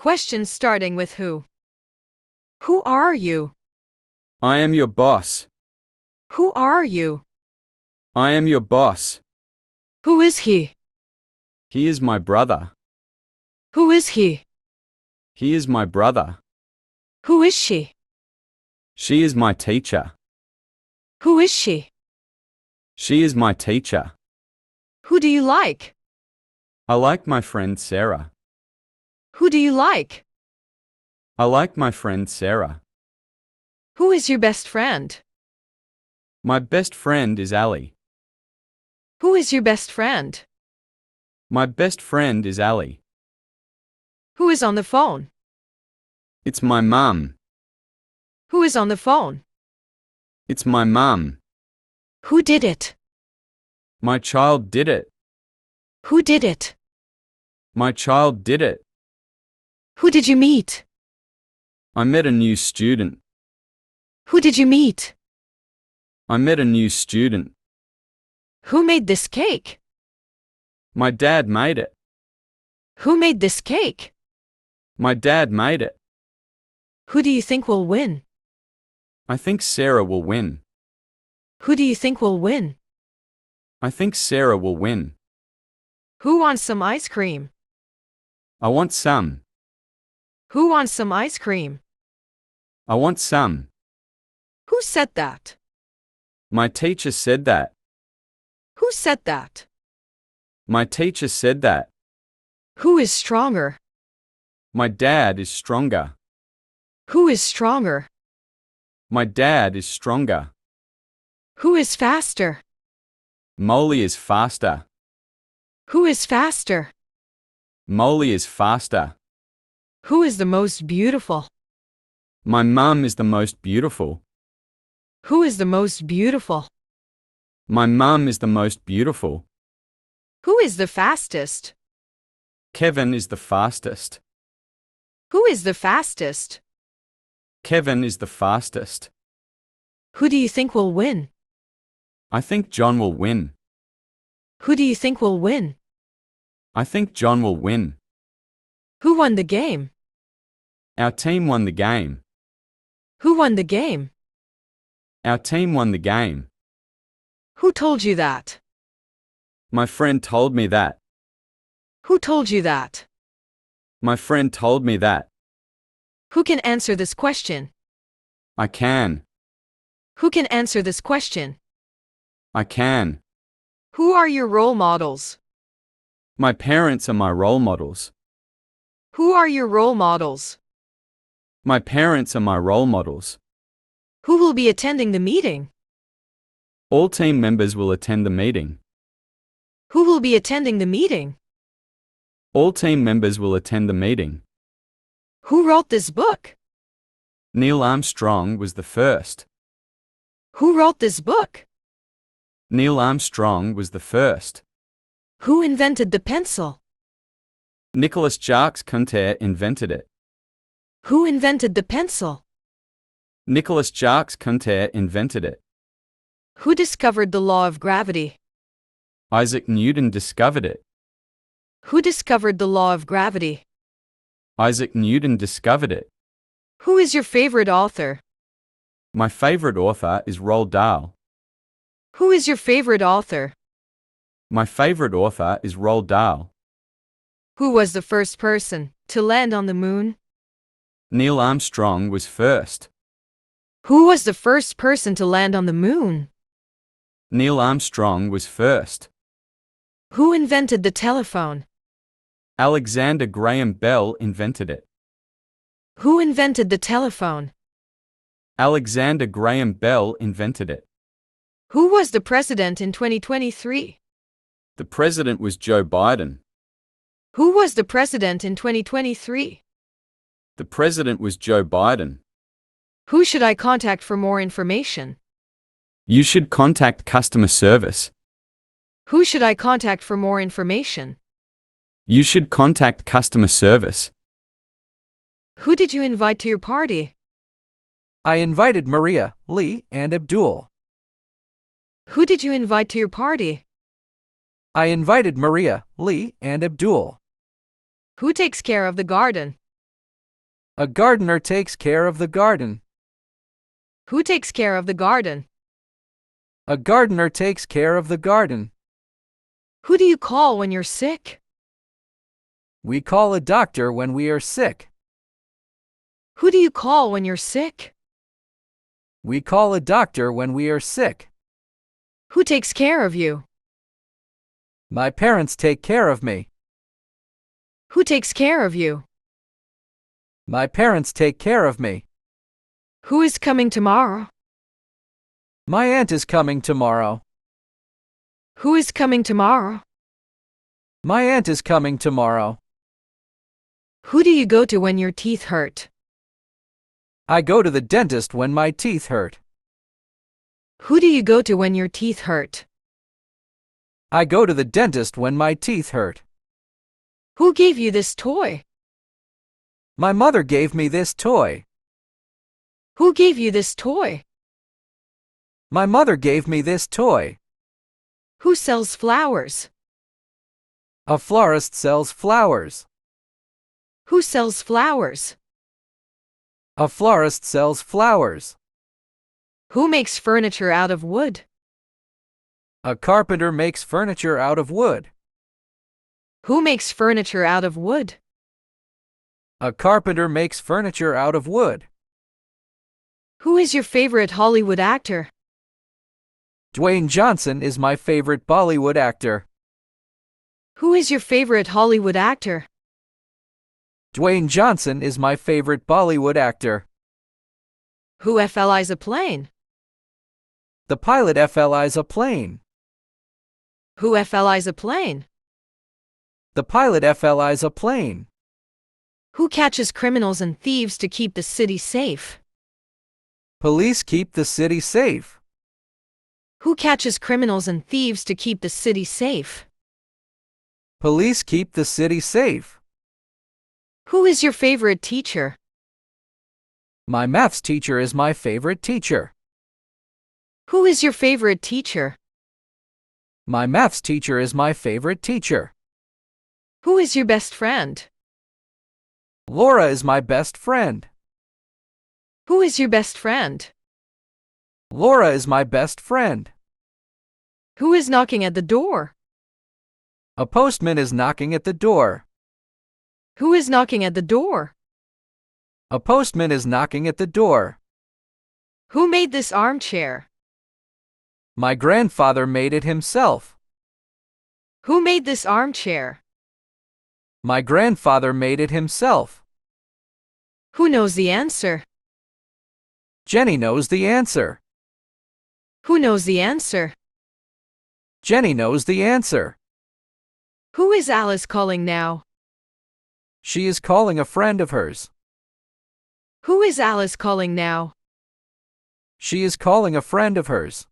Questions starting with who. Who are you? I am your boss. Who are you? I am your boss. Who is he? He is my brother. Who is he? He is my brother. Who is she? She is my teacher. Who is she? She is my teacher. Who do you like? I like my friend Sarah. Who do you like? I like my friend Sarah. Who is your best friend? My best friend is Ali. Who is your best friend? My best friend is Ali. Who is on the phone? It's my mum. Who is on the phone? It's my mum. Who did it? My child did it. Who did it? My child did it. Who did you meet? I met a new student. Who did you meet? I met a new student. Who made this cake? My dad made it. Who made this cake? My dad made it. Who do you think will win? I think Sarah will win. Who do you think will win? I think Sarah will win. Who wants some ice cream? I want some. Who wants some ice cream? I want some. Who said that? My teacher said that. Who said that? My teacher said that. Who is stronger? My dad is stronger. Who is stronger? My dad is stronger. Who is faster? Molly is faster. Who is faster? Molly is faster. Who is the most beautiful? My mum is the most beautiful. Who is the most beautiful? My mum is the most beautiful. Who is the fastest? Kevin is the fastest. Who is the fastest? Kevin is the fastest. Who do you think will win? I think John will win. Who do you think will win? I think John will win. Who won the game? Our team won the game. Who won the game? Our team won the game. Who told you that? My friend told me that. Who told you that? My friend told me that. Who can answer this question? I can. Who can answer this question? I can. Who are your role models? My parents are my role models. Who are your role models? My parents are my role models. Who will be attending the meeting? All team members will attend the meeting. Who will be attending the meeting? All team members will attend the meeting. Who wrote this book? Neil Armstrong was the first. Who wrote this book? Neil Armstrong was the first. Who invented the pencil? Nicolas Jacques Conter invented it. Who invented the pencil? Nicolas Jacques Conter invented it. Who discovered the law of gravity? Isaac Newton discovered it. Who discovered the law of gravity? Isaac Newton discovered it. Who is your favorite author? My favorite author is Roald Dahl. Who is your favorite author? My favorite author is Roald Dahl. Who was the first person to land on the moon? Neil Armstrong was first. Who was the first person to land on the moon? Neil Armstrong was first. Who invented the telephone? Alexander Graham Bell invented it. Who invented the telephone? Alexander Graham Bell invented it. Who was the president in 2023? The president was Joe Biden. Who was the president in 2023? The president was Joe Biden. Who should I contact for more information? You should contact customer service. Who should I contact for more information? You should contact customer service. Who did you invite to your party? I invited Maria, Lee, and Abdul. Who did you invite to your party? I invited Maria, Lee, and Abdul. Who takes care of the garden? A gardener takes care of the garden. Who takes care of the garden? A gardener takes care of the garden. Who do you call when you're sick? We call a doctor when we are sick. Who do you call when you're sick? We call a doctor when we are sick. Who takes care of you? My parents take care of me. Who takes care of you? My parents take care of me. Who is coming tomorrow? My aunt is coming tomorrow. Who is coming tomorrow? My aunt is coming tomorrow. Who do you go to when your teeth hurt? I go to the dentist when my teeth hurt. Who do you go to when your teeth hurt? I go to the dentist when my teeth hurt. Who gave you this toy? My mother gave me this toy. Who gave you this toy? My mother gave me this toy. Who sells flowers? A florist sells flowers. Who sells flowers? A florist sells flowers. Who makes furniture out of wood? A carpenter makes furniture out of wood. Who makes furniture out of wood? A carpenter makes furniture out of wood. Who is your favorite Hollywood actor? Dwayne Johnson is my favorite Bollywood actor. Who is your favorite Hollywood actor? Dwayne Johnson is my favorite Bollywood actor. Who FLIs a plane? The pilot FLIs a plane. Who FLIs a plane? The pilot FLIs a plane. Who catches criminals and thieves to keep the city safe? Police keep the city safe. Who catches criminals and thieves to keep the city safe? Police keep the city safe. Who is your favorite teacher? My maths teacher is my favorite teacher. Who is your favorite teacher? My maths teacher is my favorite teacher. Who is your best friend? Laura is my best friend. Who is your best friend? Laura is my best friend. Who is knocking at the door? A postman is knocking at the door. Who is knocking at the door? A postman is knocking at the door. Who made this armchair? My grandfather made it himself. Who made this armchair? My grandfather made it himself. Who knows the answer? Jenny knows the answer. Who knows the answer? Jenny knows the answer. Who is Alice calling now? She is calling a friend of hers. Who is Alice calling now? She is calling a friend of hers.